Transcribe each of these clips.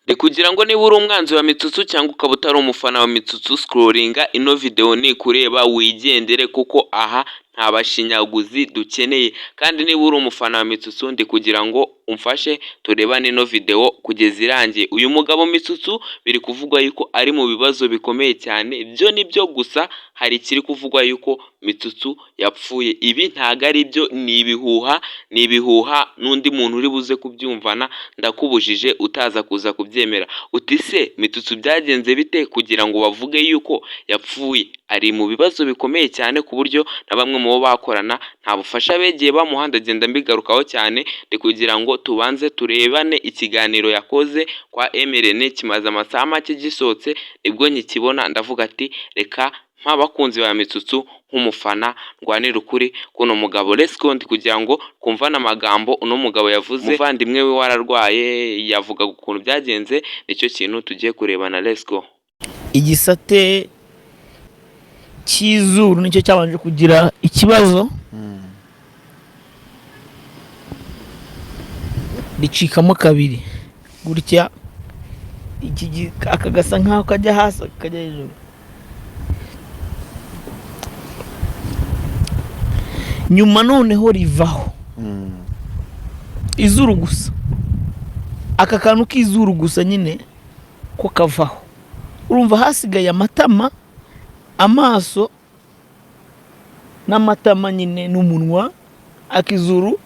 Ni kugira ngo niba uri umwanzi wa Mitsutsu cyangwa ukaba utari umufana wa Mitsutsu, scrollinga ino video nikureba wigendere kuko aha nta bashinyaguzi dukeneye. Kandi niba uri umufana wa Mitsutsu ndi kugira ngo umfashe turebane ino video kugeza irangiye. Uyu mugabo Mitsutsu biri kuvugwa yuko ari mu bibazo bikomeye cyane, ibyo nibyo gusa hari ikiri kuvugwa yuko Mitsutsu yapfuye. Ibi ntago ari byo, ni ibihuha n'undi muntu uri buze kubyumvana ndakubujije utaza kuza kubyemera. Uti se Mitsutsu byagenze bite kugira ngo bavuge yuko yapfuye? Ari mu bibazo bikomeye cyane ku buryo na bamwe mu bo bakorana nta bufasha begeye bamuha, ndagenda mbigarukaho cyane. Ndi kugira ngo tubanze turebane ikiganiro yakoze kwa Emirene, kimaze amasaha make gisohotse, nibwo nkikibona ndavuga ati reka nk'abakunzi ba Mitsutsu nk'umufana ndwanira ukuri kuno mugabo. Let's go, ndi kugira ngo twumvane amagambo uno mugabo yavuze. Umuvandimwe we wararwaye, yavuga ukuntu byagenze, nicyo kintu tugiye kurebana. Let's go. Igisate cy'izuru nicyo cyabanje kugira ikibazo, ricikamo kabiri gutya, aka gasa nkaho kajya hasi kajya hejuru. Nyuma noneho rivaho izuru gusa, aka kantu k'izuru gusa nyine ko kavaho. Urumva hasigaye amatama, amaso n'amatama nyine n'umunwa, akizuru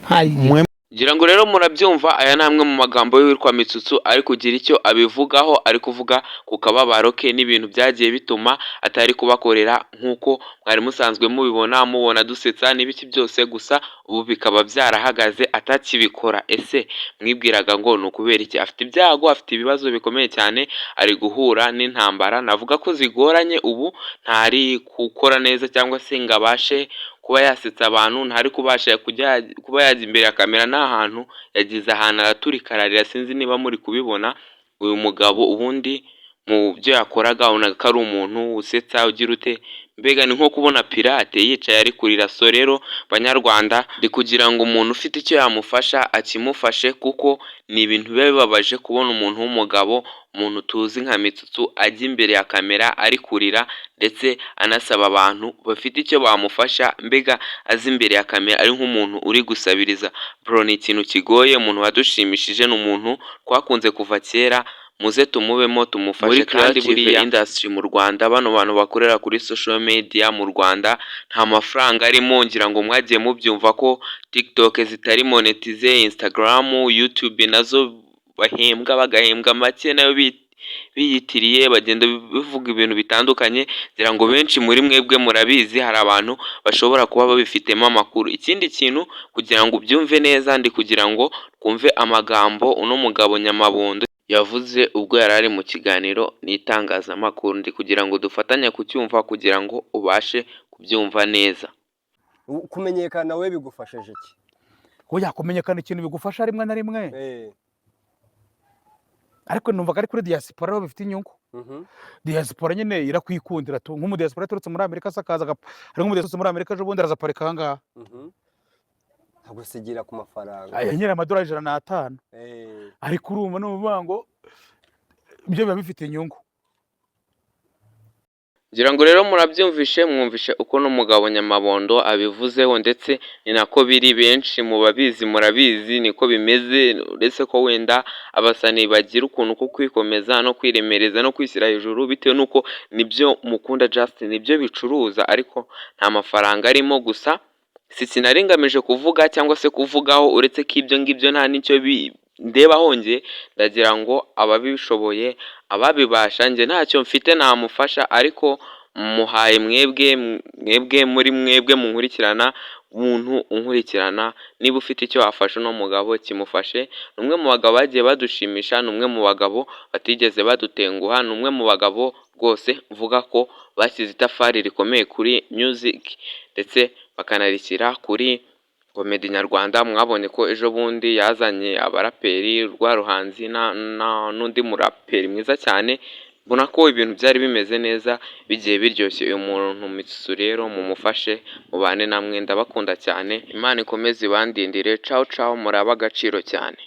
ntari. Ngira ngo rero murabyumva, aya namwe mu magambo y'uwitwa Mitsutsu ari kugira icyo abivugaho, ari kuvuga ku kababaro ke n'ibintu byagiye bituma atari kubakorera nk'uko mwari musanzwe mubona dusetsa n'ibiki byose, gusa ubu bikaba byarahagaze atakibikora. Ese mwibwiraga ngo ni ukubera iki? Afite ibyago, afite ibibazo bikomeye cyane, ari guhura n'intambara navuga ko zigoranye. Ubu ntari gukora neza cyangwa se ngo abashe kuba yasetsa abantu, ntari kubasha kuba yajya imbere ya kamera. N'ahantu yagize ahantu araturika ararira, sinzi niba muri kubibona. Uyu mugabo ubundi mu byo yakoraga ubonaga ko ari umuntu usetsa ugira ute, mbega ni nko kubona pirate yicaye ari kurira. So rero banyarwanda, ndi kugira ngo umuntu ufite icyo yamufasha akimufashe, kuko ni ibintu biba bibabaje kubona umuntu w'umugabo, umuntu tuzi nka Mitsutsu ajya imbere ya kamera ari kurira ndetse anasaba abantu bafite icyo bamufasha, mbega azi imbere ya kamera ari nk'umuntu uri gusabiriza. Bro, ni ikintu kigoye. Umuntu wadushimishije ni umuntu twakunze kuva kera, muze tumubemo tumufashe. Kandi buriya industry mu Rwanda, bano bantu bakorera kuri social media mu Rwanda nta mafaranga arimo. Ngira ngo mwagiye mubyumva ko TikTok zitari monetize, Instagram, YouTube nazo bagahembwa make, nayo biyitiriye bagenda bivuga ibintu bitandukanye. Ngira ngo benshi muri mwebwe murabizi, hari abantu bashobora kuba babifitemo amakuru. Ikindi kintu kugira ngo ubyumve neza, ndi kugira ngo twumve amagambo uno mugabo Nyamabondo yavuze ubwo yari ari mu kiganiro n'itangazamakuru. Ndi kugira ngo dufatanye kucyumva kugira ngo ubashe kubyumva neza. Kumenyekana we bigufashije iki? Oya, kumenyekana ikintu bigufasha rimwe na rimwe, ariko numvaga ari kuri diaspora aho bifite inyungu. Diaspora nyine irakwikundira tu, nk'umudiaspora yaturutse muri Amerika sakaza, ari nk'umudiaspora muri Amerika ejo bundi arazaparika aha ngaha, agusigira ku mafaranga nyine amadolari 105. Ariko urumva n'uvuga ngo ibyo biba bifite inyungu. Ngira ngo rero murabyumvishe, mwumvishe uko n'umugabo Nyamabondo abivuzeho, ndetse ni nako biri. Benshi mu babizi murabizi niko bimeze, uretse ko wenda abasani bagira ukuntu ko kwikomeza no kwiremereza no kwishyira hejuru bitewe n'uko nibyo mukunda just nibyo bicuruza, ariko nta mafaranga arimo. Gusa sinari ngamije kuvuga cyangwa se kuvugaho, uretse ko ibyo ngibyo nta n'icyo ndebaho. Nge ndagira ngo ababishoboye, ababibasha, nge ntacyo mfite namufasha, ariko muhaye mwebwe muri mwebwe munkurikirana, umuntu unkurikirana, niba ufite icyo wafasha uno mugabo kimufashe. Ni umwe mu bagabo bagiye badushimisha, ni umwe mu bagabo batigeze badutenguha, ni umwe mu bagabo rwose mvuga ko bashyize itafari rikomeye kuri music ndetse bakanarishyira kuri komedi nyarwanda. Mwabonye ko ejo bundi yazanye abaraperi rwa Ruhanzi n'undi muraperi mwiza cyane, mbona ko ibintu byari bimeze neza, bigiye biryoshye. Uyu muntu Mitsutsu rero mumufashe, mubane namwe, ndabakunda cyane. Imana ikomeze ibandindire. Ciao ciao, muraba agaciro cyane.